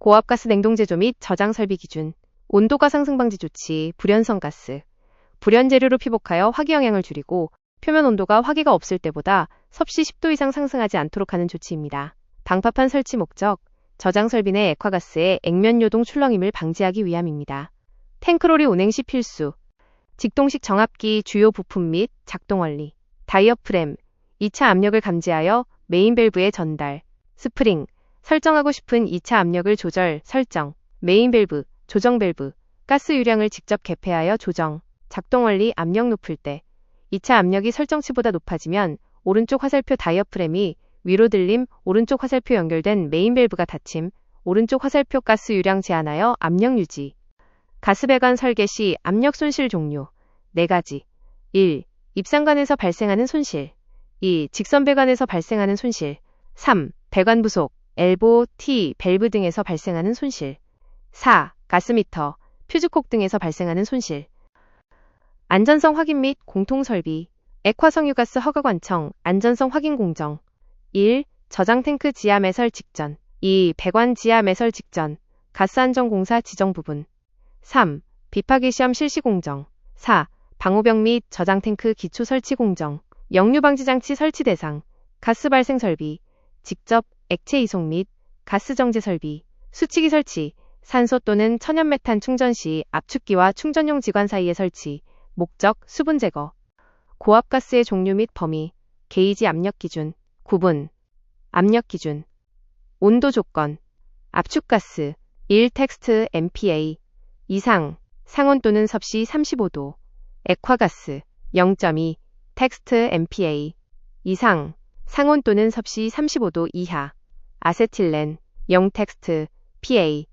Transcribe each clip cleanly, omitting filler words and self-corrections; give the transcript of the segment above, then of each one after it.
고압가스 냉동 제조 및 저장 설비 기준, 온도가 상승 방지 조치, 불연성 가스, 불연 재료로 피복하여 화기 영향을 줄이고 표면 온도가 화기가 없을 때보다 섭씨 10도 이상 상승하지 않도록 하는 조치입니다. 방파판 설치 목적, 저장 설비 내 액화가스의 액면 요동 출렁임을 방지하기 위함입니다. 탱크롤이 운행 시 필수, 직동식 정압기 주요 부품 및 작동 원리, 다이어프램, 2차 압력을 감지하여 메인 밸브에 전달, 스프링, 설정하고 싶은 2차 압력을 조절, 설정, 메인 밸브, 조정 밸브, 가스 유량을 직접 개폐하여 조정, 작동 원리 압력 높을 때, 2차 압력이 설정치보다 높아지면 오른쪽 화살표 다이어프램이 위로 들림, 오른쪽 화살표 연결된 메인 밸브가 닫힘, 오른쪽 화살표 가스 유량 제한하여 압력 유지. 가스 배관 설계 시 압력 손실 종류 4가지. 1. 입상관에서 발생하는 손실. 2. 직선 배관에서 발생하는 손실. 3. 배관 부속, 엘보, T, 밸브 등에서 발생하는 손실. 4. 가스미터, 퓨즈콕 등에서 발생하는 손실. 안전성 확인 및 공통설비, 액화석유가스 허가관청, 안전성 확인 공정. 1. 저장 탱크 지하 매설 직전. 2. 배관 지하 매설 직전, 가스안전공사 지정 부분. 3. 비파기 시험 실시 공정. 4. 방호벽 및 저장 탱크 기초 설치 공정. 역류 방지 장치 설치 대상, 가스 발생 설비, 직접 액체 이송 및 가스 정제 설비, 수치기 설치, 산소 또는 천연메탄 충전 시 압축기와 충전용 지관 사이에 설치, 목적, 수분 제거. 고압가스의 종류 및 범위, 게이지 압력 기준, 구분, 압력 기준, 온도 조건, 압축가스, 1 텍스트 MPa 이상, 상온 또는 섭씨 35도, 액화가스, 0.2 텍스트 MPa 이상, 상온 또는 섭씨 35도 이하, 아세틸렌, 0 텍스트 PA,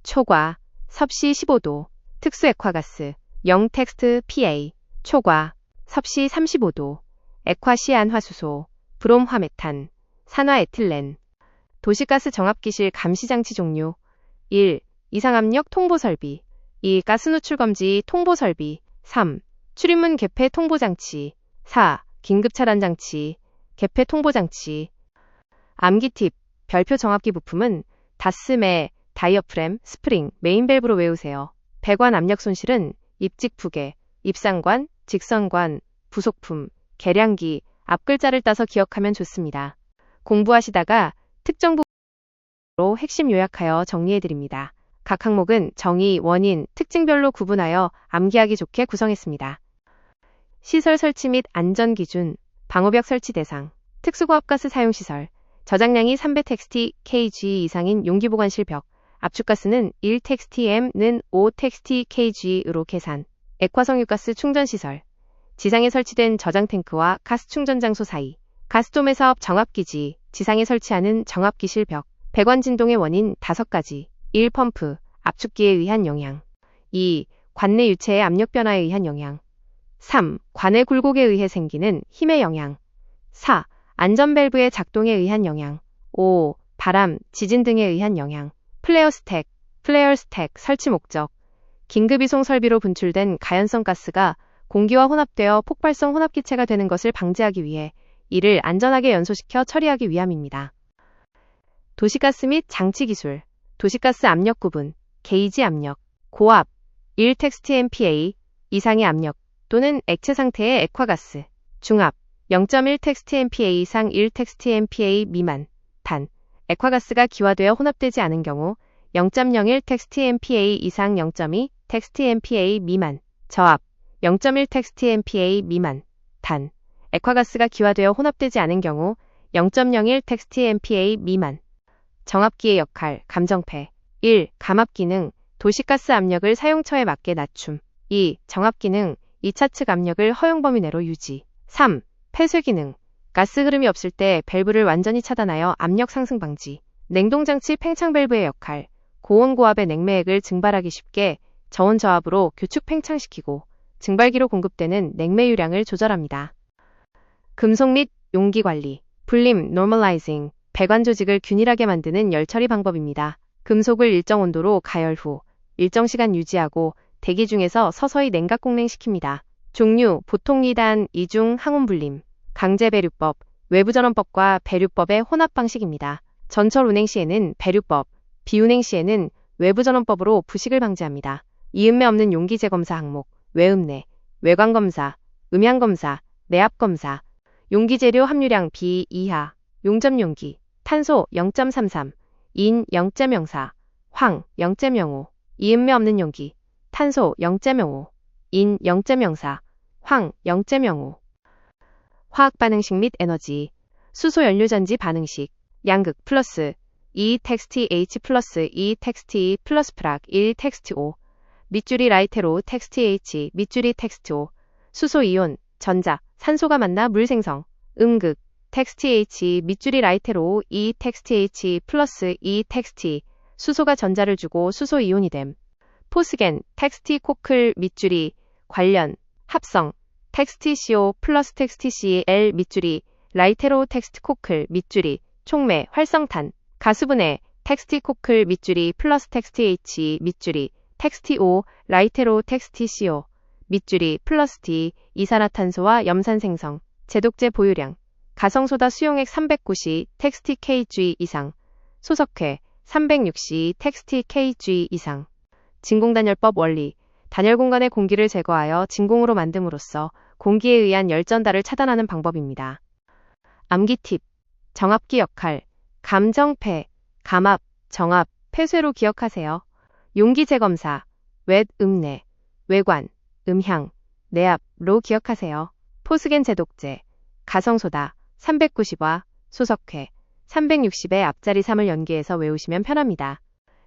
초과, 섭씨 15도, 특수액화가스, 0 텍스트 PA, 초과, 섭씨 35도, 액화시안화수소, 브롬화메탄, 산화에틸렌. 도시가스 정압기실 감시장치 종류 1. 이상압력 통보설비. 2. 가스노출검지 통보설비. 3. 출입문 개폐 통보장치. 4. 긴급차단장치, 개폐 통보장치. 암기 팁, 별표 정압기 부품은 다스매, 다이어프램, 스프링, 메인 밸브로 외우세요. 배관 압력 손실은 입직부계, 입상관, 직선관, 부속품, 계량기, 앞글자를 따서 기억하면 좋습니다. 공부하시다가 특정 부분으로 핵심 요약하여 정리해드립니다. 각 항목은 정의, 원인, 특징별로 구분하여 암기하기 좋게 구성했습니다. 시설 설치 및 안전 기준, 방호벽 설치 대상, 특수고압가스 사용시설, 저장량이 300텍스티/kg 이상인 용기보관실 벽, 압축가스는 1텍스티m는 5텍스티/kg으로 계산, 액화석유가스 충전시설, 지상에 설치된 저장탱크와 가스충전장소 사이, 가스도매 사업 정압기지, 지상에 설치하는 정압기실 벽, 배관 진동의 원인 5가지. 1. 펌프, 압축기에 의한 영향. 2. 관내 유체의 압력 변화에 의한 영향. 3. 관내 굴곡에 의해 생기는 힘의 영향. 4. 안전 밸브의 작동에 의한 영향. 5. 바람, 지진 등에 의한 영향. 플레어 스택 설치 목적. 긴급 이송 설비로 분출된 가연성 가스가 공기와 혼합되어 폭발성 혼합기체가 되는 것을 방지하기 위해 이를 안전하게 연소시켜 처리하기 위함입니다. 도시가스 및 장치 기술. 도시가스 압력 구분, 게이지 압력, 고압, 1 텍스트 MPa 이상의 압력 또는 액체 상태의 액화가스, 중압, 0.1 텍스트 MPa 이상 1 텍스트 MPa 미만, 단, 액화가스가 기화되어 혼합되지 않은 경우 0.01 텍스트 MPa 이상 0.2 텍스트 MPa 미만, 저압, 0.1 텍스트 MPa 미만, 단, 액화가스가 기화되어 혼합되지 않은 경우 0.01 텍스트 MPa 미만. 정압기의 역할, 감정폐. 1. 감압 기능, 도시가스 압력을 사용처에 맞게 낮춤. 2. 정압 기능, 2차 측 압력을 허용 범위 내로 유지. 3. 폐쇄 기능, 가스 흐름이 없을 때 밸브를 완전히 차단하여 압력 상승 방지. 냉동장치 팽창 밸브의 역할, 고온 고압의 냉매액을 증발하기 쉽게 저온 저압으로 규축 팽창시키고 증발기로 공급되는 냉매 유량을 조절합니다. 금속 및 용기 관리, 불림, normalizing, 배관 조직을 균일하게 만드는 열 처리 방법입니다. 금속을 일정 온도로 가열 후 일정 시간 유지하고 대기 중에서 서서히 냉각 공냉시킵니다. 종류, 보통 2단, 2중 항온 불림, 강제 배류법, 외부 전원법과 배류법의 혼합 방식입니다. 전철 운행 시에는 배류법, 비운행 시에는 외부전원법으로 부식을 방지합니다. 이음매 없는 용기 재검사 항목, 외음내, 외관검사, 음향검사, 내압검사, 용기 재료 함유량 B 이하, 용접용기, 탄소 0.33, 인 0.04, 황 0.05, 이음매 없는 용기, 탄소 0.05, 인 0.04, 황 0.05. 화학 반응식 및 에너지, 수소 연료전지 반응식, 양극 플러스 2 텍스트 H 플러스 2 텍스트 E 플러스 프락 1 텍스트 O, 밑줄이 라이테로 텍스트 H 밑줄이 텍스트 O, 수소 이온, 전자, 산소가 만나 물 생성, 음극, 텍스트 H 밑줄이 라이테로 2 텍스트 H 플러스 2 텍스트 E, 수소가 전자를 주고 수소 이온이 됨. 포스겐, 텍스트 코클 밑줄이, 관련, 합성, 텍스트 CO 플러스 텍스트 CL 밑줄이, 라이테로 텍스트 코클 밑줄이, 촉매, 활성탄, 가수분해, 텍스트 코클 밑줄이 플러스 텍스트 H 밑줄이, 텍스트 O, 라이테로 텍스트 CO, 밑줄이 플러스 D, 이산화탄소와 염산 생성, 제독제 보유량, 가성소다 수용액 309시 텍스트 kg 이상, 소석회 360 텍스트 kg 이상. 진공단열법 원리, 단열 공간의 공기를 제거하여 진공으로 만듦으로써 공기에 의한 열전달을 차단하는 방법입니다. 암기 팁, 정압기 역할, 감정폐, 감압, 정압, 폐쇄로 기억하세요. 용기 재검사, 외, 음내, 외관, 음향, 내압로 기억하세요. 포스겐 제독제, 가성소다, 390와 소석회, 360의 앞자리 3을 연계해서 외우시면 편합니다.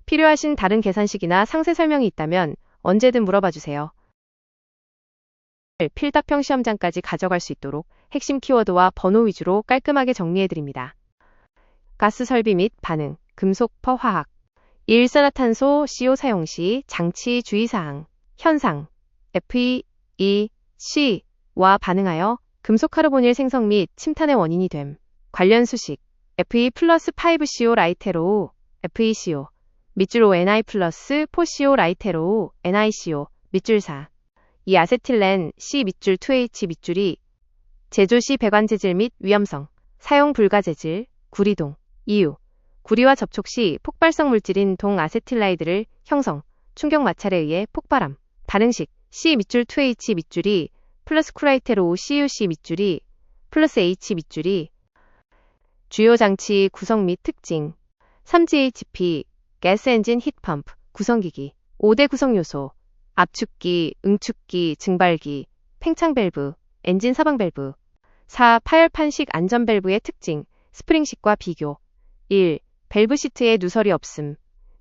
필요하신 다른 계산식이나 상세 설명이 있다면 언제든 물어봐 주세요. 필답형 시험장까지 가져갈 수 있도록 핵심 키워드와 번호 위주로 깔끔하게 정리해드립니다. 가스 설비 및 반응, 금속 퍼 화학, 일산화탄소 CO 사용 시 장치 주의사항, 현상, FeC와 반응하여 금속 카르보닐 생성 및 침탄의 원인이 됨. 관련 수식, Fe 플러스 5CO 라이테로 FeCO, 밑줄 ONi 플러스 4CO 라이테로 NiCO, 밑줄 4. 이 아세틸렌 C 밑줄 2H 밑줄이 제조 시 배관 재질 및 위험성, 사용 불가 재질, 구리동, 이유, 구리와 접촉 시 폭발성 물질인 동아세틸라이드를 형성, 충격 마찰에 의해 폭발함. 반응식, C 밑줄 2H 밑줄이 플러스 쿠라이테로 CuC 밑줄이 플러스 H 밑줄이. 주요 장치 구성 및 특징, 3GHP, 가스 엔진 히트펌프, 구성기기, 5대 구성 요소, 압축기, 응축기, 증발기, 팽창 밸브, 엔진 사방 밸브. 4. 파열판식 안전 밸브의 특징, 스프링식과 비교. 1. 밸브 시트에 누설이 없음.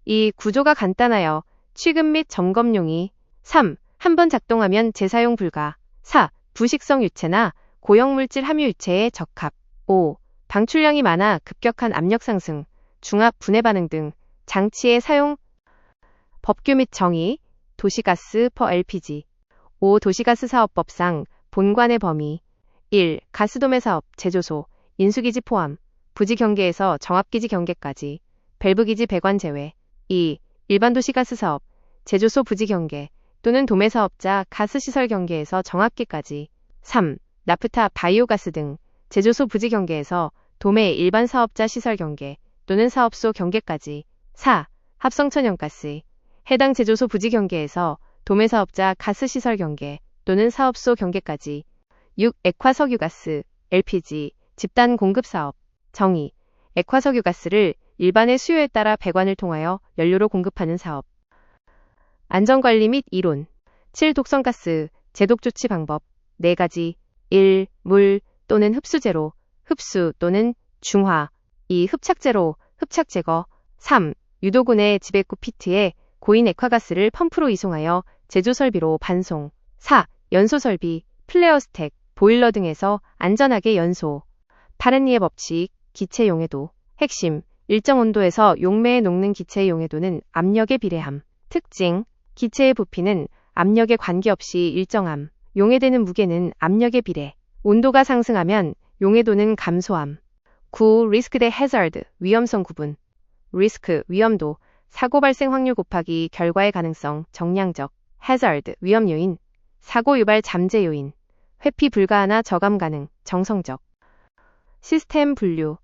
2. 구조가 간단하여 취급 및 점검용이. 3. 한번 작동하면 재사용 불가. 4. 부식성 유체나 고형물질 함유 유체에 적합. 5. 방출량이 많아 급격한 압력 상승, 중압 분해 반응 등 장치의 사용. 법규 및 정의, 도시가스 퍼 LPG. 5. 도시가스 사업법상 본관의 범위. 1. 가스도매 사업, 제조소, 인수기지 포함, 부지 경계에서 정압기지 경계까지, 밸브기지 배관 제외. 2. 일반 도시가스 사업, 제조소 부지 경계 또는 도매 사업자 가스시설 경계에서 정압기까지. 3. 나프타, 바이오가스 등 제조소 부지 경계에서 도매 일반 사업자 시설 경계 또는 사업소 경계까지. 4. 합성천연가스, 해당 제조소 부지 경계에서 도매 사업자 가스시설 경계 또는 사업소 경계까지. 6. 액화석유가스, LPG, 집단 공급 사업. 정의, 액화석유가스를 일반의 수요에 따라 배관을 통하여 연료로 공급하는 사업. 안전관리 및 이론. 7. 독성가스, 제독 조치 방법. 4가지. 1. 물 또는 흡수제로, 흡수 또는 중화. 2. 흡착제로, 흡착 제거. 3. 유도군의 지배구 피트에 고인 액화가스를 펌프로 이송하여 제조 설비로 반송. 4. 연소 설비, 플레어 스택, 보일러 등에서 안전하게 연소. 파렌니의 법칙, 기체 용해도. 핵심, 일정 온도에서 용매에 녹는 기체의 용해도는 압력에 비례함. 특징, 기체의 부피는 압력에 관계없이 일정함. 용해되는 무게는 압력에 비례. 온도가 상승하면 용해도는 감소함. 9. 리스크 대 해저드, 위험성 구분. 리스크, 위험도, 사고 발생 확률 곱하기 결과의 가능성, 정량적. 해저드, 위험 요인, 사고 유발 잠재 요인. 회피 불가하나 저감 가능, 정성적. 시스템 분류.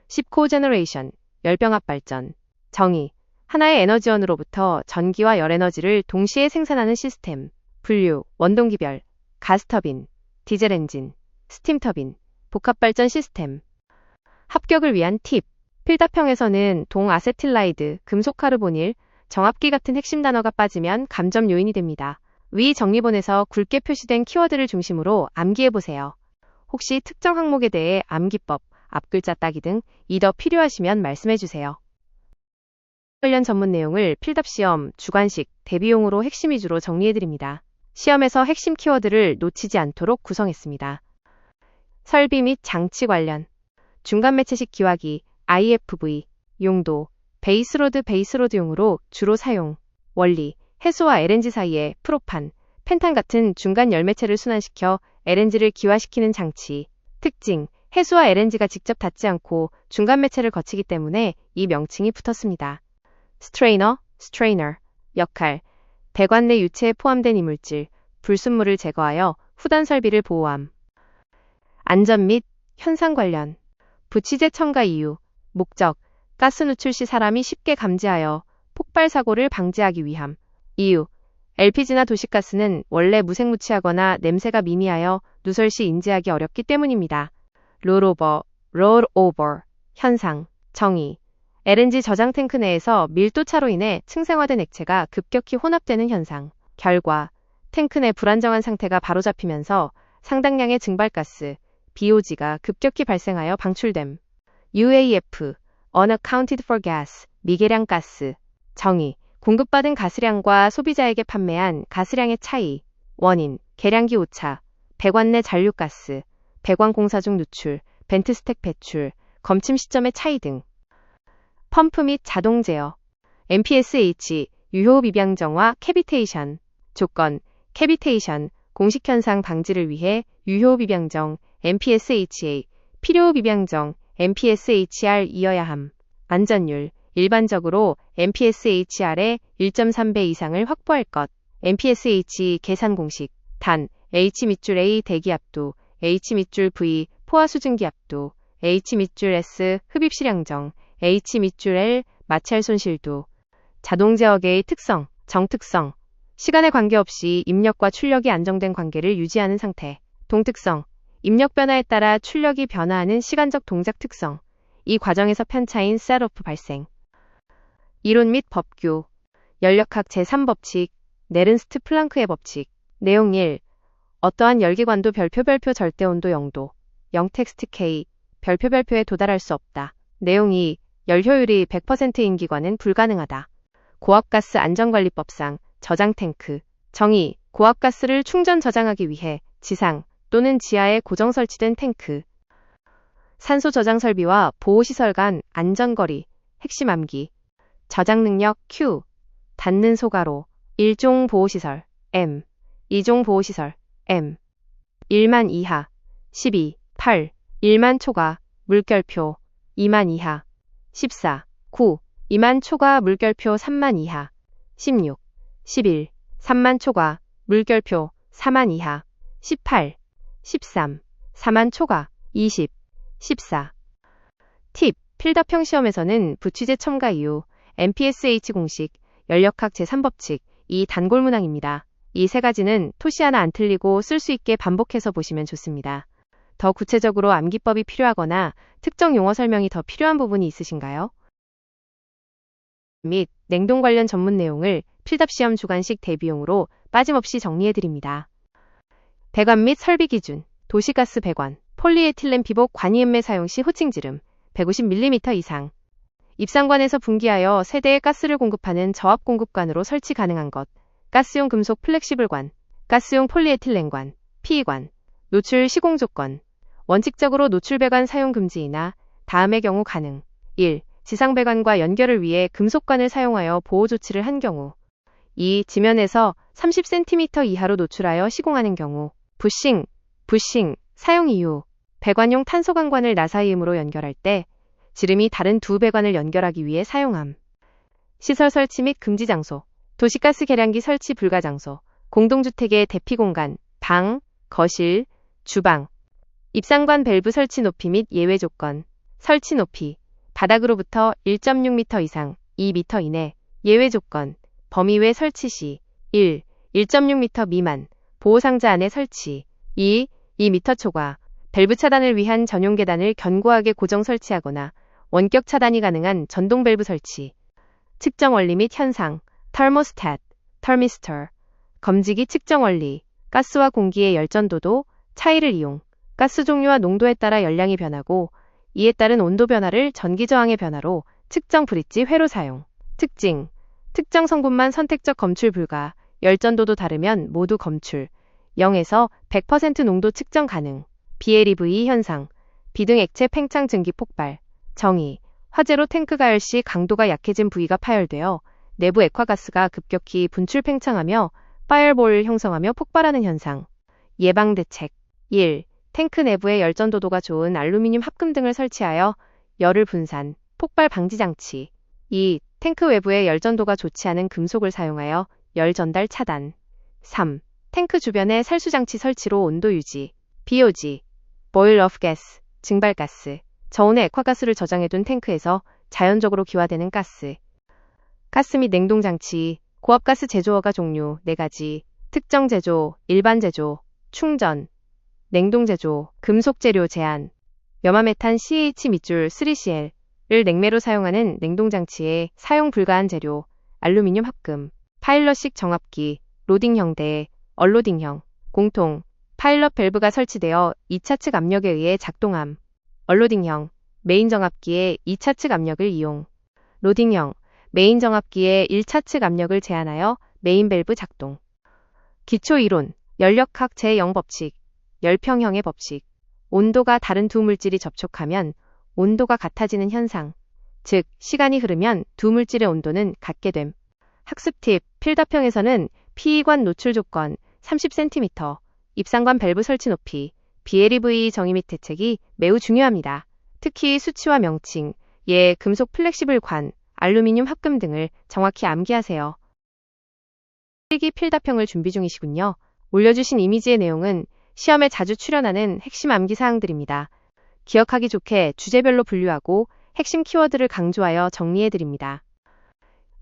10 코제너레이션, 열병합 발전. 정의, 하나의 에너지원으로부터 전기와 열에너지를 동시에 생산하는 시스템. 분류, 원동기별, 가스터빈, 디젤엔진, 스팀터빈, 복합발전 시스템. 합격을 위한 팁. 필답형에서는 동아세틸라이드, 금속카르보닐, 정압기 같은 핵심 단어가 빠지면 감점 요인이 됩니다. 위 정리본에서 굵게 표시된 키워드를 중심으로 암기해보세요. 혹시 특정 항목에 대해 암기법, 앞글자 따기 등 이 더 필요하시면 말씀해주세요. 관련 전문 내용을 필답시험, 주관식, 대비용으로 핵심 위주로 정리해드립니다. 시험에서 핵심 키워드를 놓치지 않도록 구성했습니다. 설비 및 장치 관련, 중간 매체식 기화기, IFV, 용도, 베이스로드용으로 주로 사용, 원리, 해수와 LNG 사이에 프로판, 펜탄 같은 중간 열매체를 순환시켜 LNG를 기화시키는 장치. 특징, 해수와 LNG가 직접 닿지 않고 중간 매체를 거치기 때문에 이 명칭이 붙었습니다. 스트레이너, 역할, 배관 내 유체에 포함된 이물질, 불순물을 제거하여 후단 설비를 보호함. 안전 및 현상 관련, 부치제 첨가 이유, 목적, 가스 누출 시 사람이 쉽게 감지하여 폭발 사고를 방지하기 위함. 이유, LPG나 도시가스는 원래 무색무취하거나 냄새가 미미하여 누설 시 인지하기 어렵기 때문입니다. 롤오버, 현상, 정의, LNG 저장 탱크 내에서 밀도차로 인해 층생화된 액체가 급격히 혼합되는 현상. 결과, 탱크 내 불안정한 상태가 바로잡히면서 상당량의 증발가스, BOG가 급격히 발생하여 방출됨. UAF, Unaccounted for Gas, 미계량 가스. 정의, 공급받은 가스량과 소비자에게 판매한 가스량의 차이. 원인, 계량기 오차, 배관 내 잔류가스, 배관 공사 중 누출, 벤트 스택 배출, 검침 시점의 차이 등. 펌프 및 자동 제어, MPSH, 유효 비방정화 캐비테이션. 조건, 캐비테이션, 공식 현상 방지를 위해 유효 비방정, MPSHA, 필요 비방정, MPSHR이어야 함. 안전율, 일반적으로 MPSHR의 1.3배 이상을 확보할 것. MPSH 계산 공식, 단, H-A 대기압도, H-V 포화 수증기 압도, H-S 흡입실량정, H-L 마찰 손실도. 자동 제어계의 특성, 정특성, 시간에 관계없이 입력과 출력이 안정된 관계를 유지하는 상태. 동특성, 입력 변화에 따라 출력이 변화하는 시간적 동작 특성. 이 과정에서 편차인 셋오프 발생. 이론 및 법규, 연력학 제3법칙, 네른스트 플랑크의 법칙. 내용 1. 어떠한 열기관도 별표 절대온도 0도, 0텍스트 K, 별표에 도달할 수 없다. 내용 2. 열효율이 100%인 기관은 불가능하다. 고압가스 안전관리법상 저장 탱크. 정의, 고압가스를 충전 저장하기 위해 지상 또는 지하에 고정 설치된 탱크. 산소 저장 설비와 보호시설 간 안전거리, 핵심 암기. 저장 능력 Q, 닿는 소가로, 1종 보호시설, M, 2종 보호시설, M. 1만 이하, 12, 8, 1만 초과, 물결표, 2만 이하, 14, 9, 2만 초과 물결표 3만 이하, 16, 11, 3만 초과, 물결표 4만 이하, 18, 13, 4만 초과, 20, 14. 팁, 필답형 시험에서는 부취제 첨가 이유, MPSH 공식, 연력학 제3법칙, 이 단골 문항입니다. 이 세 가지는 토시 하나 안 틀리고 쓸 수 있게 반복해서 보시면 좋습니다. 더 구체적으로 암기법이 필요하거나 특정 용어 설명이 더 필요한 부분이 있으신가요? 및 냉동 관련 전문 내용을 필답시험 주관식 대비용으로 빠짐없이 정리해드립니다. 배관 및 설비 기준, 도시가스 배관, 폴리에틸렌 피복 관이음매 사용 시 호칭지름, 150mm 이상. 입상관에서 분기하여 세대에 가스를 공급하는 저압 공급관으로 설치 가능한 것. 가스용 금속 플렉시블관, 가스용 폴리에틸렌관, PE관. 노출 시공 조건. 원칙적으로 노출 배관 사용 금지이나 다음의 경우 가능. 1. 지상 배관과 연결을 위해 금속관을 사용하여 보호 조치를 한 경우. 2. 지면에서 30cm 이하로 노출하여 시공하는 경우. 부싱, 사용 이유. 배관용 탄소관관을 나사이음으로 연결할 때 지름이 다른 두 배관을 연결하기 위해 사용함. 시설 설치 및 금지 장소. 도시가스 계량기 설치 불가 장소. 공동주택의 대피 공간, 방, 거실, 주방. 입상관 밸브 설치 높이 및 예외 조건. 설치 높이. 바닥으로부터 1.6m 이상, 2m 이내. 예외 조건. 범위 외 설치 시 1. 1.6m 미만 보호상자 안에 설치 2. 2m 초과 밸브 차단을 위한 전용 계단을 견고하게 고정 설치하거나 원격 차단이 가능한 전동 밸브 설치. 측정 원리 및 현상. 터모스탯, 터미스터. 검지기 측정 원리. 가스와 공기의 열전도도 차이를 이용. 가스 종류와 농도에 따라 열량이 변하고 이에 따른 온도 변화를 전기 저항의 변화로 측정 브릿지 회로 사용. 특징. 특정 성분만 선택적 검출 불가. 열전도도 다르면 모두 검출. 0에서 100% 농도 측정 가능. BLEV 현상. 비등 액체 팽창 증기 폭발. 정의. 화재로 탱크 가열 시 강도가 약해진 부위가 파열되어 내부 액화가스가 급격히 분출 팽창하며 파이어볼 형성하며 폭발하는 현상. 예방 대책. 1. 탱크 내부에 열전도도가 좋은 알루미늄 합금 등을 설치하여 열을 분산, 폭발 방지 장치. 2. 탱크 외부에 열전도가 좋지 않은 금속을 사용하여 열 전달 차단. 3. 탱크 주변에 살수장치 설치로 온도 유지. BOG. Boil off gas. 증발가스. 저온의 액화가스를 저장해둔 탱크에서 자연적으로 기화되는 가스. 가스 및 냉동장치. 고압가스 제조허가 종류 4가지. 특정 제조, 일반 제조, 충전, 냉동 제조, 금속 재료 제한. 염화메탄 CH 밑줄 3Cl을 냉매로 사용하는 냉동장치에 사용 불가한 재료, 알루미늄 합금. 파일럿식 정압기, 로딩형 대 얼로딩형. 공통. 파일럿 밸브가 설치되어 2차 측 압력에 의해 작동함. 얼로딩형. 메인 정압기에 2차 측 압력을 이용. 로딩형. 메인 정압기에 1차 측 압력을 제한하여 메인 밸브 작동. 기초 이론. 열역학 제0법칙. 열평형의 법칙. 온도가 다른 두 물질이 접촉하면 온도가 같아지는 현상. 즉, 시간이 흐르면 두 물질의 온도는 같게 됨. 학습 팁. 필답형에서는 피이관 노출 조건 30cm, 입상관 밸브 설치 높이, BLEV 정의 및 대책이 매우 중요합니다. 특히 수치와 명칭, 예, 금속 플렉시블 관, 알루미늄 합금 등을 정확히 암기하세요. 필기 필답형을 준비 중이시군요. 올려주신 이미지의 내용은 시험에 자주 출연하는 핵심 암기 사항들입니다. 기억하기 좋게 주제별로 분류하고 핵심 키워드를 강조하여 정리해드립니다.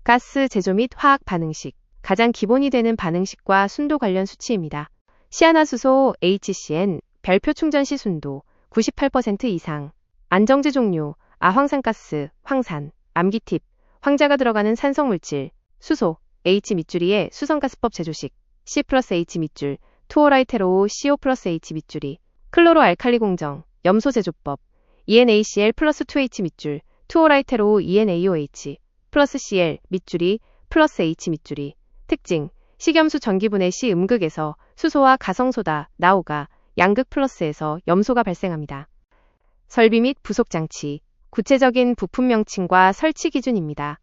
가스 제조 및 화학 반응식. 가장 기본이 되는 반응식과 순도 관련 수치입니다. 시아나수소 HCN 별표 충전 시 순도 98% 이상. 안정제 종류 아황산가스, 황산. 암기 팁. 황자가 들어가는 산성물질 수소 H 밑줄이의 수성가스법 제조식 C 플러스 H 밑줄 투오라이테로오 CO 플러스 H 밑줄이 클로로알칼리 공정 염소 제조법 ENaCl 플러스 2H 밑줄 투오라이테로오 ENaOH 플러스 Cl 밑줄이 플러스 H 밑줄이. 특징. 식염수 전기분해 시 음극에서 수소와 가성소다, 나오가 양극 플러스에서 염소가 발생합니다. 설비 및 부속장치. 구체적인 부품 명칭과 설치 기준입니다.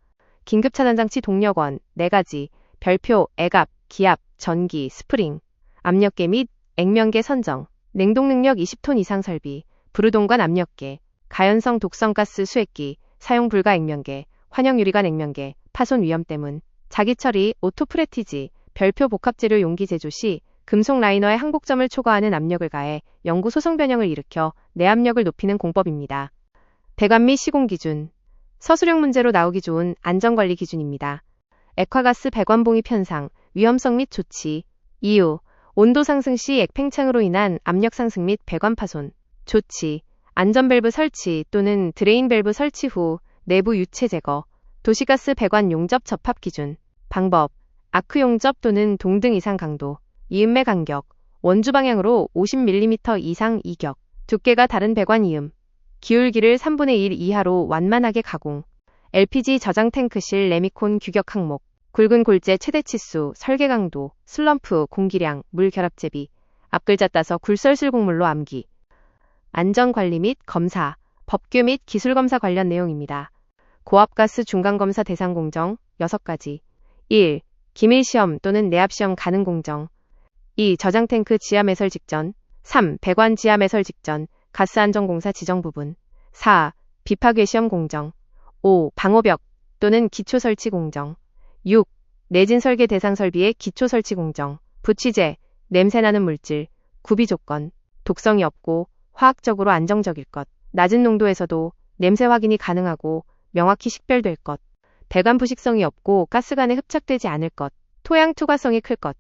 긴급차단장치 동력원 4가지, 별표, 애갑, 기압, 전기, 스프링, 압력계 및 액면계 선정, 냉동능력 20톤 이상 설비, 부르동관 압력계, 가연성 독성가스 수액기, 사용 불가 액면계, 환형유리관 액면계, 파손 위험 때문, 자기처리, 오토프레티지, 별표 복합재료 용기 제조 시 금속 라이너에 항복점을 초과하는 압력을 가해 영구 소성 변형을 일으켜 내압력을 높이는 공법입니다. 배관 및 시공 기준. 서술형 문제로 나오기 좋은 안전관리 기준입니다. 액화가스 배관 봉입 현상, 위험성 및 조치. 이유. 온도 상승 시 액팽창으로 인한 압력 상승 및 배관 파손. 조치. 안전밸브 설치 또는 드레인 밸브 설치 후 내부 유체 제거. 도시가스 배관 용접 접합 기준. 방법. 아크 용접 또는 동등 이상 강도. 이음매 간격. 원주 방향으로 50mm 이상 이격. 두께가 다른 배관 이음. 기울기를 3분의 1 이하로 완만하게 가공. LPG 저장 탱크실 레미콘 규격 항목. 굵은 골재 최대 치수, 설계 강도, 슬럼프, 공기량, 물 결합 제비. 앞글자 따서 굴설술 곡물로 암기. 안전관리 및 검사, 법규 및 기술검사 관련 내용입니다. 고압가스 중간검사 대상 공정 6가지. 1. 기밀시험 또는 내압시험 가능 공정. 2. 저장탱크 지하 매설 직전. 3. 배관 지하 매설 직전. 가스안전공사 지정 부분. 4. 비파괴시험 공정. 5. 방호벽 또는 기초설치 공정. 6. 내진 설계 대상 설비의 기초설치 공정. 부취제, 냄새나는 물질, 구비 조건, 독성이 없고 화학적으로 안정적일 것, 낮은 농도에서도 냄새 확인이 가능하고 명확히 식별될 것, 배관 부식성이 없고 가스관에 흡착되지 않을 것, 토양 투과성이 클 것,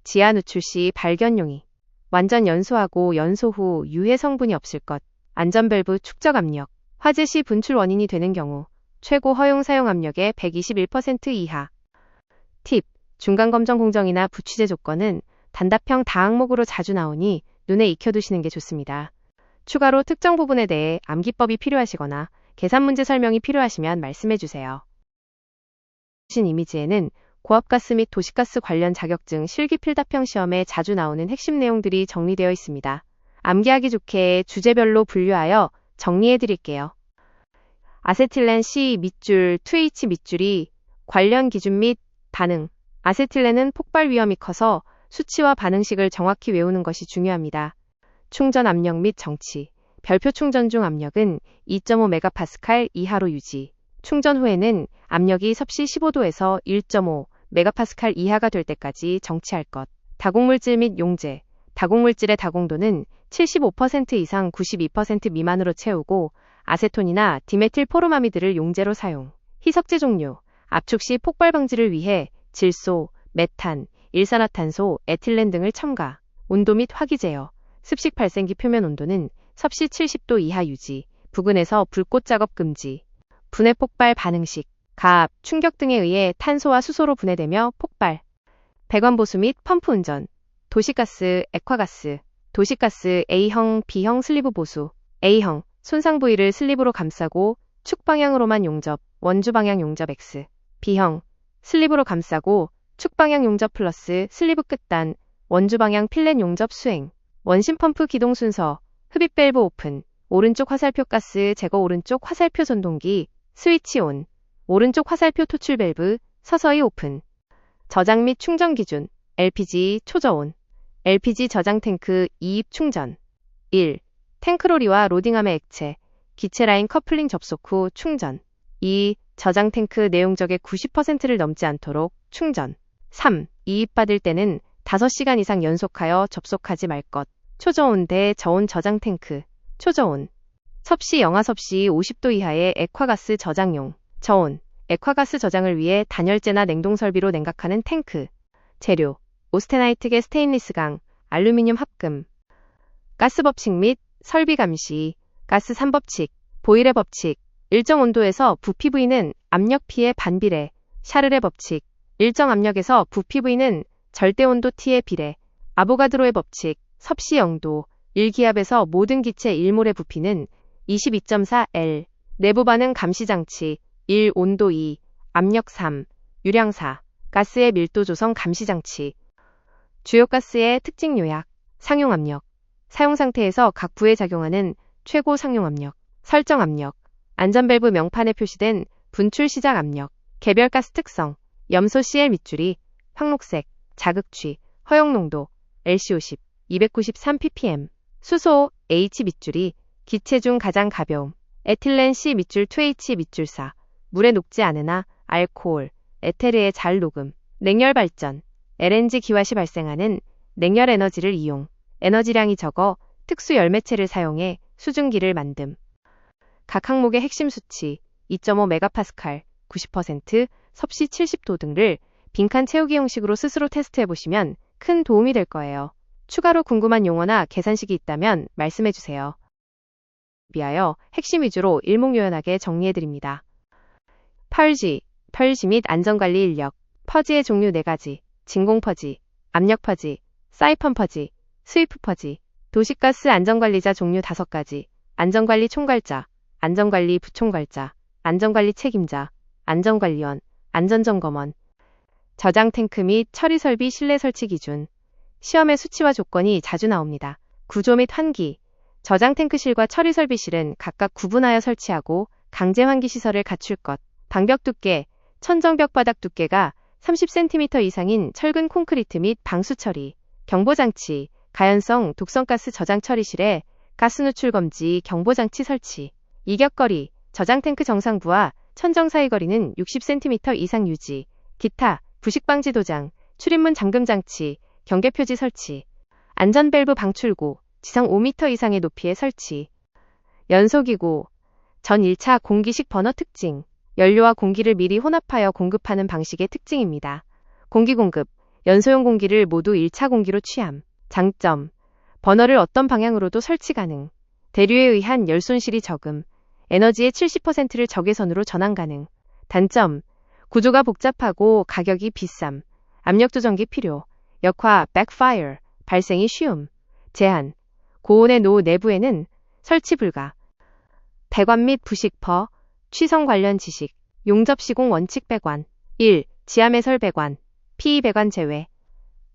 지하 누출 시 발견용이, 완전 연소하고 연소 후 유해 성분이 없을 것, 안전밸브 축적 압력, 화재 시 분출 원인이 되는 경우, 최고 허용 사용 압력의 121% 이하. 팁, 중간검정 공정이나 부취제 조건은 단답형 다항목으로 자주 나오니 눈에 익혀두시는 게 좋습니다. 추가로 특정 부분에 대해 암기법이 필요하시거나 계산 문제 설명이 필요하시면 말씀해주세요. 신 이미지에는 고압가스 및 도시가스 관련 자격증 실기 필답형 시험에 자주 나오는 핵심 내용들이 정리되어 있습니다. 암기하기 좋게 주제별로 분류하여 정리해 드릴게요. 아세틸렌 C 밑줄 2H 밑줄이 관련 기준 및 반응. 아세틸렌은 폭발 위험이 커서 수치와 반응식을 정확히 외우는 것이 중요합니다. 충전 압력 및 정치. 별표 충전 중 압력은 2.5MPa 이하로 유지. 충전 후에는 압력이 섭씨 15도에서 1.5 MPa 이하가 될 때까지 정치할 것. 다공물질 및 용제. 다공물질의 다공도는 75% 이상 92% 미만으로 채우고 아세톤이나 디메틸포르마미드를 용제로 사용. 희석제 종류. 압축 시 폭발 방지를 위해 질소, 메탄, 일산화탄소, 에틸렌 등을 첨가. 온도 및 화기 제어. 습식 발생기 표면 온도는 섭씨 70도 이하 유지. 부근에서 불꽃 작업 금지. 분해 폭발 반응식. 가압, 충격 등에 의해 탄소와 수소로 분해되며 폭발. 배관 보수 및 펌프 운전. 도시가스, 액화가스. 도시가스 A형, B형 슬리브 보수. A형, 손상 부위를 슬리브로 감싸고 축 방향으로만 용접, 원주 방향 용접 X. B형, 슬리브로 감싸고 축 방향 용접 플러스 슬리브 끝단, 원주 방향 필렛 용접 수행. 원심 펌프 기동 순서. 흡입 밸브 오픈. 오른쪽 화살표 가스 제거 오른쪽 화살표 전동기. 스위치 온. 오른쪽 화살표 토출 밸브 서서히 오픈. 저장 및 충전 기준. LPG 초저온. LPG 저장 탱크 이입 충전. 1. 탱크로리와 로딩함의 액체. 기체 라인 커플링 접속 후 충전. 2. 저장 탱크 내용적의 90%를 넘지 않도록 충전. 3. 이입받을 때는 5시간 이상 연속하여 접속하지 말 것. 초저온 대 저온 저장 탱크. 초저온. 섭씨 영하 섭씨 50도 이하의 액화가스 저장용. 저온. 액화가스 저장을 위해 단열재나 냉동 설비로 냉각하는 탱크. 재료. 오스테나이트계 스테인리스 강, 알루미늄 합금. 가스 법칙 및 설비 감시. 가스 3법칙, 보일의 법칙. 일정 온도에서 부피 부위는 압력 P의 반비례. 샤를의 법칙. 일정 압력에서 부피 부위는 절대 온도 T의 비례. 아보가드로의 법칙. 섭씨 0도, 1기압에서 모든 기체 1몰의 부피는 22.4 L. 내부 반응 감시 장치. 1. 온도 2, 압력 3, 유량 4. 가스의 밀도 조성 감시 장치. 주요 가스의 특징 요약. 상용 압력. 사용 상태에서 각 부에 작용하는 최고 상용 압력. 설정 압력. 안전밸브 명판에 표시된 분출 시작 압력. 개별 가스 특성. 염소 CL 밑줄이 황록색, 자극취, 허용 농도 LC50, 293 ppm. 수소 H 밑줄이 기체 중 가장 가벼움. 에틸렌 C 밑줄 2H 밑줄 4. 물에 녹지 않으나 알코올, 에테르에 잘 녹음. 냉열 발전. LNG 기화 시 발생하는 냉열 에너지를 이용. 에너지량이 적어 특수 열매체를 사용해 수증기를 만듦. 각 항목의 핵심 수치 2.5MPa, 90%, 섭씨 70도 등을 빈칸 채우기 형식으로 스스로 테스트해보시면 큰 도움이 될 거예요. 추가로 궁금한 용어나 계산식이 있다면 말씀해주세요. 위하여 핵심 위주로 일목요연하게 정리해드립니다. 펄지 및 안전관리 인력. 퍼지의 종류 4가지. 진공퍼지, 압력퍼지, 사이펀 퍼지, 스위프 퍼지. 도시가스 안전관리자 종류 5가지. 안전관리 총괄자, 안전관리 부총괄자, 안전관리 책임자, 안전관리원, 안전점검원. 저장 탱크 및 처리 설비 실내 설치 기준. 시험의 수치와 조건이 자주 나옵니다. 구조 및 환기. 저장 탱크실과 처리 설비실은 각각 구분하여 설치하고 강제 환기 시설을 갖출 것. 방벽 두께. 천정벽 바닥 두께가 30cm 이상인 철근 콘크리트 및 방수 처리. 경보장치. 가연성 독성가스 저장 처리실에 가스 누출 검지 경보장치 설치. 이격거리. 저장 탱크 정상부와 천정 사이 거리는 60cm 이상 유지. 기타. 부식방지 도장. 출입문 잠금 장치. 경계표지 설치. 안전밸브 방출구. 지상 5m 이상의 높이의 설치. 연소기구. 전 1차 공기식 버너 특징. 연료와 공기를 미리 혼합하여 공급하는 방식의 특징입니다. 공기 공급, 연소용 공기를 모두 1차 공기로 취함. 장점, 버너를 어떤 방향으로도 설치 가능. 대류에 의한 열 손실이 적음. 에너지의 70%를 적외선으로 전환 가능. 단점, 구조가 복잡하고 가격이 비쌈. 압력 조정기 필요. 역화, backfire, 발생이 쉬움. 제한, 고온의 노 내부에는 설치 불가. 배관 및 부식 퍼, 취성 관련 지식. 용접 시공 원칙 배관. 1. 지하매설 배관, PE 배관 제외.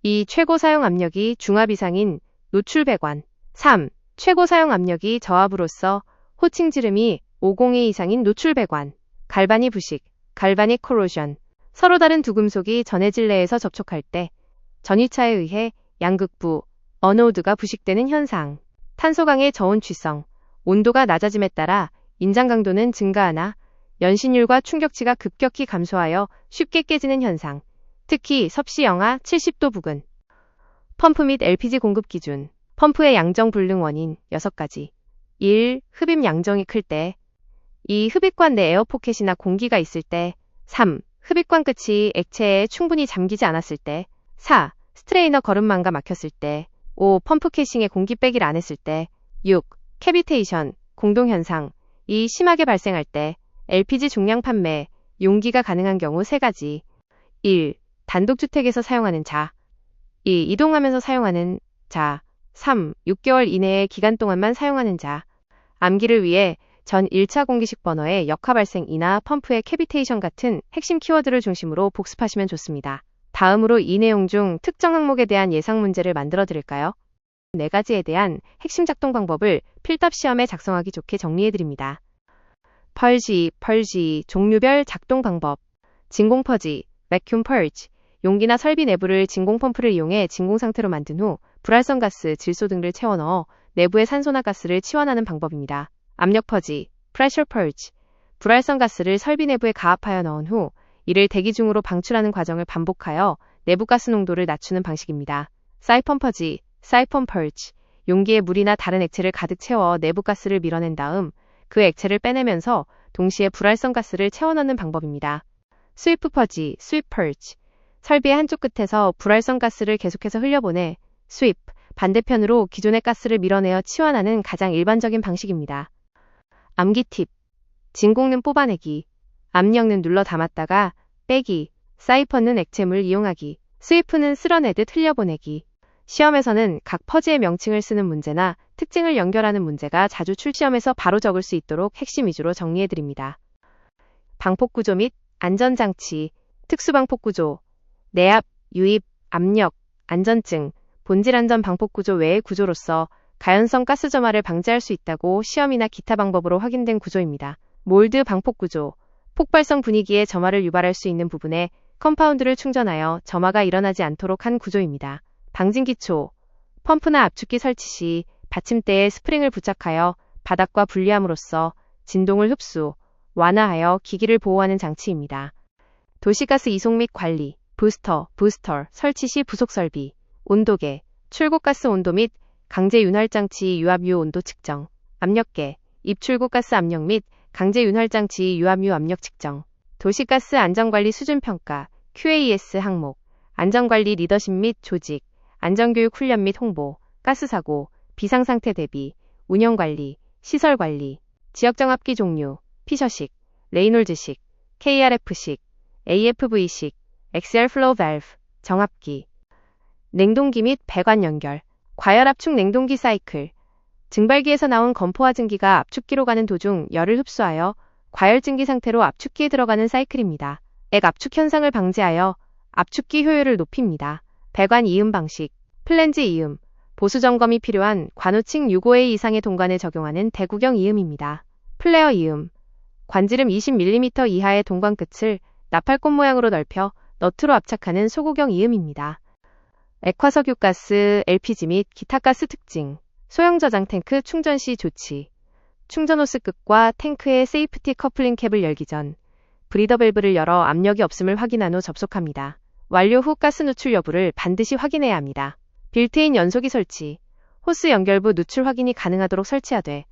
2. 최고 사용 압력이 중압 이상인 노출 배관. 3. 최고 사용 압력이 저압으로서 호칭 지름이 502 이상인 노출 배관. 갈바니 부식, 갈바닉 코로션. 서로 다른 두 금속이 전해질 내에서 접촉할 때 전위차에 의해 양극부, 어노드가 부식되는 현상. 탄소 강의 저온 취성. 온도가 낮아짐에 따라 인장 강도는 증가하나 연신율과 충격치가 급격히 감소하여 쉽게 깨지는 현상. 특히 섭씨 영하 70도 부근. 펌프 및 LPG 공급 기준. 펌프의 양정 불능 원인 6가지. 1. 흡입 양정이 클 때. 2. 흡입관 내 에어포켓이나 공기가 있을 때. 3. 흡입관 끝이 액체에 충분히 잠기지 않았을 때. 4. 스트레이너 거름망가 막혔을 때. 5. 펌프 캐싱에 공기 빼기를 안 했을 때. 6. 캐비테이션, 공동현상. 이 심하게 발생할 때. LPG 중량 판매, 용기가 가능한 경우 3가지. 1. 단독주택에서 사용하는 자. 2. 이동하면서 사용하는 자. 3. 6개월 이내의 기간 동안만 사용하는 자. 암기를 위해 전 1차 공기식 버너의 역화 발생이나 펌프의 캐비테이션 같은 핵심 키워드를 중심으로 복습하시면 좋습니다. 다음으로 이 내용 중 특정 항목에 대한 예상 문제를 만들어 드릴까요? 4가지에 대한 핵심 작동 방법을 필답 시험에 작성하기 좋게 정리해 드립니다. 펄지, 종류별 작동 방법. 진공 퍼지, vacuum purge. 용기나 설비 내부를 진공 펌프를 이용해 진공 상태로 만든 후 불활성 가스, 질소 등을 채워 넣어 내부의 산소나 가스를 치환하는 방법입니다. 압력 퍼지, pressure purge. 불활성 가스를 설비 내부에 가압하여 넣은 후 이를 대기 중으로 방출하는 과정을 반복하여 내부 가스 농도를 낮추는 방식입니다. 사이폰 퍼지, siphon purge. 용기에 물이나 다른 액체를 가득 채워 내부 가스를 밀어낸 다음 그 액체를 빼내면서 동시에 불활성 가스를 채워 넣는 방법입니다. 스위프 퍼지, sweep purge. 설비의 한쪽 끝에서 불활성 가스를 계속해서 흘려보내 sweep, 반대편으로 기존의 가스를 밀어내어 치환하는 가장 일반적인 방식입니다. 암기 팁. 진공은 뽑아내기, 압력은 눌러 담았다가 빼기, 사이펀은 액체물 이용하기, 스위프는 쓸어내듯 흘려보내기. 시험에서는 각 퍼지의 명칭을 쓰는 문제나 특징을 연결하는 문제가 자주 출시험에서 바로 적을 수 있도록 핵심 위주로 정리해드립니다. 방폭구조 및 안전장치, 특수방폭구조, 내압, 유입, 압력, 안전증, 본질안전 방폭구조 외의 구조로서 가연성 가스 점화를 방지할 수 있다고 시험이나 기타 방법으로 확인된 구조입니다. 몰드 방폭구조, 폭발성 분위기에 점화를 유발할 수 있는 부분에 컴파운드를 충전하여 점화가 일어나지 않도록 한 구조입니다. 방진기초, 펌프나 압축기 설치 시 받침대에 스프링을 부착하여 바닥과 분리함으로써 진동을 흡수, 완화하여 기기를 보호하는 장치입니다. 도시가스 이송 및 관리, 부스터, 설치 시 부속 설비, 온도계, 출고가스 온도 및 강제 윤활장치 유압유 온도 측정, 압력계, 입출고가스 압력 및 강제 윤활장치 유압유 압력 측정, 도시가스 안전관리 수준평가, QAS 항목, 안전관리 리더십 및 조직, 안전교육 훈련 및 홍보, 가스사고, 비상상태 대비, 운영관리, 시설관리, 지역정압기 종류, 피셔식, 레이놀즈식, KRF식, AFV식, XR 플로우 밸브, 정압기, 냉동기 및 배관 연결, 과열압축 냉동기 사이클, 증발기에서 나온 건포화 증기가 압축기로 가는 도중 열을 흡수하여 과열증기 상태로 압축기에 들어가는 사이클입니다. 액 압축 현상을 방지하여 압축기 효율을 높입니다. 배관 이음 방식, 플랜지 이음, 보수 점검이 필요한 관우층 6호A 이상의 동관에 적용하는 대구경 이음입니다. 플레어 이음, 관지름 20mm 이하의 동관 끝을 나팔꽃 모양으로 넓혀 너트로 압착하는 소구경 이음입니다. 액화석유가스, LPG 및 기타 가스 특징, 소형 저장 탱크 충전 시 조치, 충전 호스 끝과 탱크의 세이프티 커플링 캡을 열기 전 브리더 밸브를 열어 압력이 없음을 확인한 후 접속합니다. 완료 후 가스 누출 여부를 반드시 확인해야 합니다. 빌트인 연소기 설치, 호스 연결부 누출 확인이 가능하도록 설치하되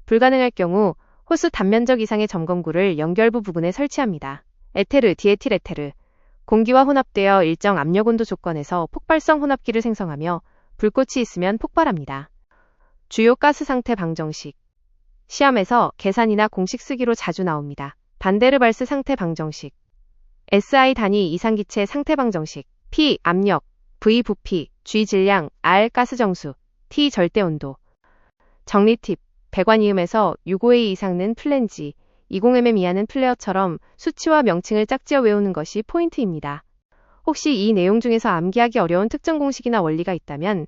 불가능할 경우 호수 단면적 이상의 점검구를 연결부 부분에 설치합니다. 에테르, 디에틸 에테르. 공기와 혼합되어 일정 압력 온도 조건에서 폭발성 혼합기를 생성하며 불꽃이 있으면 폭발합니다. 주요 가스 상태 방정식. 시험에서 계산이나 공식 쓰기로 자주 나옵니다. 반데르발스 상태 방정식. SI 단위 이상기체 상태 방정식. P 압력, V 부피, G 질량, R 가스 정수, T 절대 온도. 정리 팁. 배관이음에서 65A 이상은 플랜지, 20mm 이하는 플레어처럼 수치와 명칭을 짝지어 외우는 것이 포인트입니다. 혹시 이 내용 중에서 암기하기 어려운 특정 공식이나 원리가 있다면